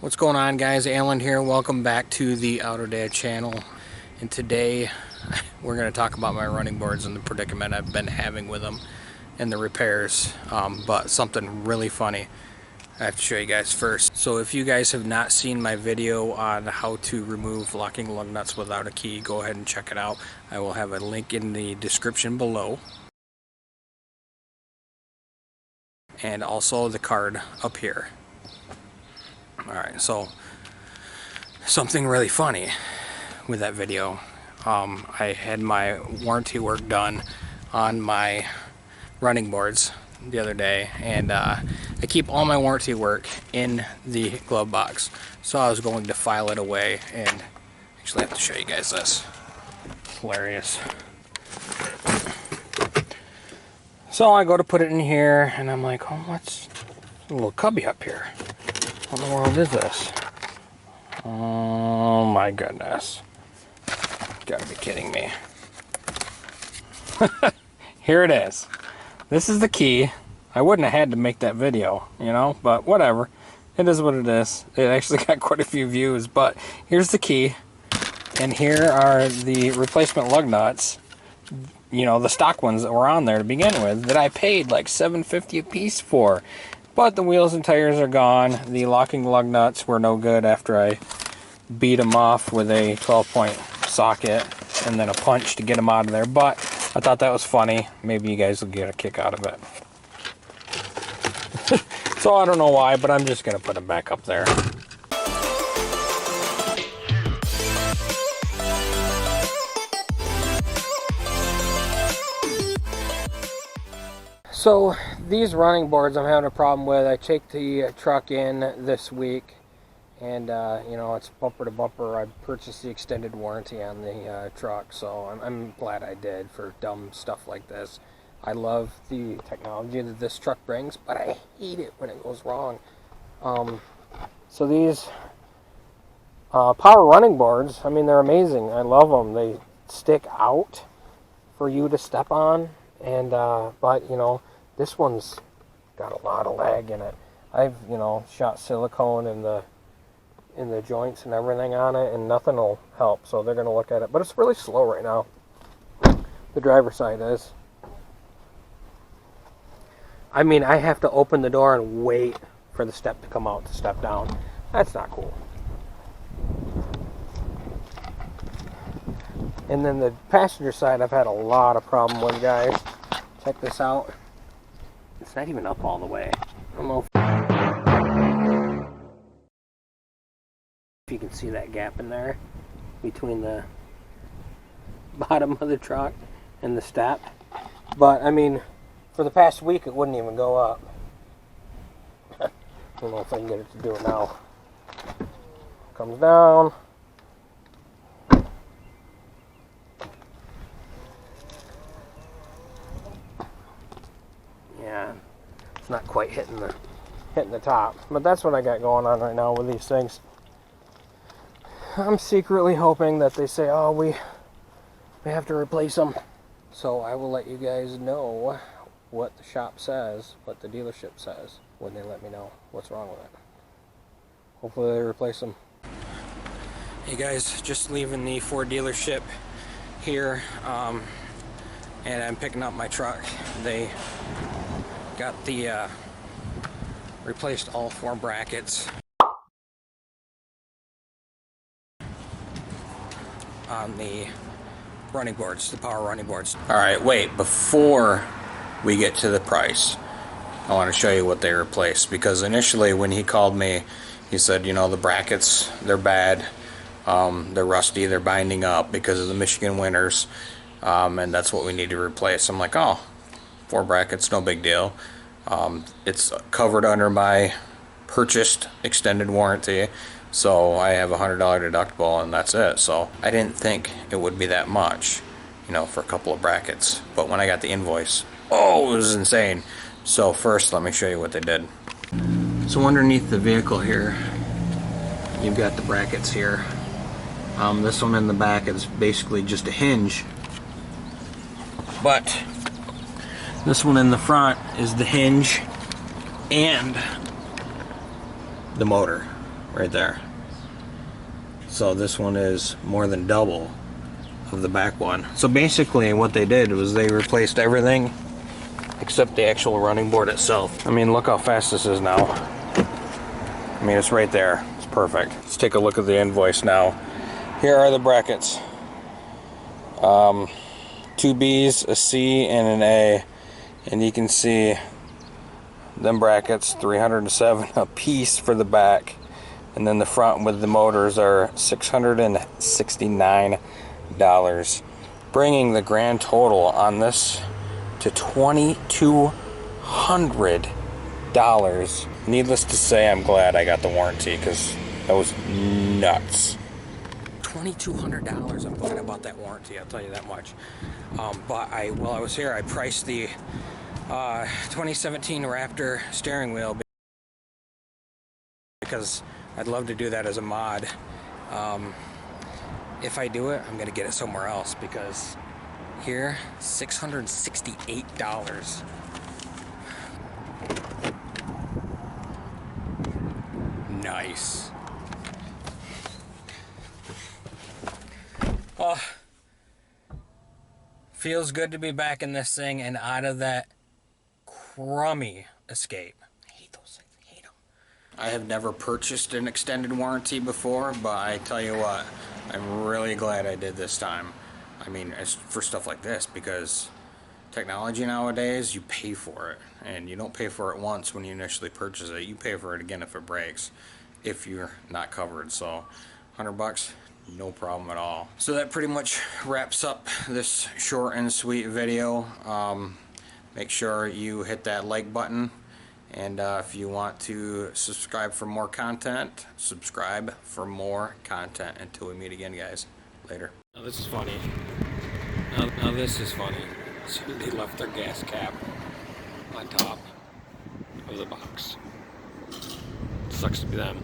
What's going on, guys? Alan here. Welcome back to the Autodad channel. And today we're going to talk about my running boards and the predicament I've been having with them and the repairs. But something really funny I have to show you guys first. So if you guys have not seen my video on how to remove locking lug nuts without a key, go ahead and check it out. I will have a link in the description below. And also the card up here. Alright, so something really funny with that video. I had my warranty work done on my running boards the other day, and I keep all my warranty work in the glove box. So I was going to file it away, and actually I have to show you guys this. It's hilarious. So I go to put it in here, and I'm like, oh, what's a little cubby up here? What in the world is this? Oh my goodness. Gotta be kidding me. Here it is. This is the key. I wouldn't have had to make that video, you know, but whatever. It is what it is. It actually got quite a few views, but here's the key. And here are the replacement lug nuts. You know, the stock ones that were on there to begin with that I paid like $7.50 a piece for. But the wheels and tires are gone. The locking lug nuts were no good after I beat them off with a 12-point socket and then a punch to get them out of there. But I thought that was funny. Maybe you guys will get a kick out of it. So I don't know why, but I'm just going to put them back up there. So these running boards I'm having a problem with. I take the truck in this week, and you know, it's bumper to bumper. I purchased the extended warranty on the truck, so I'm glad I did for dumb stuff like this. I love the technology that this truck brings, but I hate it when it goes wrong. So these power running boards, I mean, they're amazing. I love them. They stick out for you to step on, and but you know, this one's got a lot of lag in it. I've, you know, shot silicone in the joints and everything on it, and nothing will help. So they're going to look at it, but it's really slow right now. The driver's side is. I mean, I have to open the door and wait for the step to come out to step down. That's not cool. And then the passenger side, I've had a lot of problem with, guys. Check this out. It's not even up all the way. I don't know if you can see that gap in there between the bottom of the truck and the step. But, I mean, for the past week, it wouldn't even go up. I don't know if I can get it to do it now. Comes down. Yeah, it's not quite hitting the top, but that's what I got going on right now with these things. I'm secretly hoping that they say, oh, we have to replace them. So I will let you guys know what the shop says, what the dealership says, when they let me know what's wrong with it. Hopefully they replace them. Hey guys, just leaving the Ford dealership here, and I'm picking up my truck. They got the replaced all 4 brackets on the running boards, the power running boards. Alright, wait, before we get to the price, I want to show you what they replaced, because initially when he called me, he said, you know, the brackets, they're bad, they're rusty, they're binding up because of the Michigan winters, and that's what we need to replace. I'm like, oh, 4 brackets, no big deal. It's covered under my purchased extended warranty, so I have a $100 deductible, and that's it. So I didn't think it would be that much, you know, for a couple of brackets. But when I got the invoice, oh, it was insane. So first, let me show you what they did. So underneath the vehicle here, you've got the brackets here. This one in the back is basically just a hinge, but this one in the front is the hinge and the motor. right there. So this one is more than double of the back one. So basically what they did was they replaced everything except the actual running board itself. I mean, look how fast this is now. I mean, it's right there. It's perfect. Let's take a look at the invoice now. Here are the brackets. 2 B's, a C, and an A. And you can see them brackets, $307 a piece for the back. And then the front with the motors are $669, bringing the grand total on this to $2,200. Needless to say, I'm glad I got the warranty, because that was nuts. $2,200. I'm glad I bought that warranty, I'll tell you that much. But while I was here, I priced the 2017 Raptor steering wheel, because I'd love to do that as a mod. If I do it, I'm gonna get it somewhere else, because here, $668. Nice. Oh, feels good to be back in this thing and out of that crummy Escape. I hate those things. I hate them. I have never purchased an extended warranty before, but I tell you what, I'm really glad I did this time. I mean, it's for stuff like this, because technology nowadays, you pay for it, and you don't pay for it once when you initially purchase it. You pay for it again if it breaks, if you're not covered. So $100, no problem at all. So that pretty much wraps up this short and sweet video. Make sure you hit that like button, and if you want to subscribe for more content, subscribe for more content. Until we meet again, guys. Later. Now this is funny. Now this is funny. So they left their gas cap on top of the box. Sucks to be them.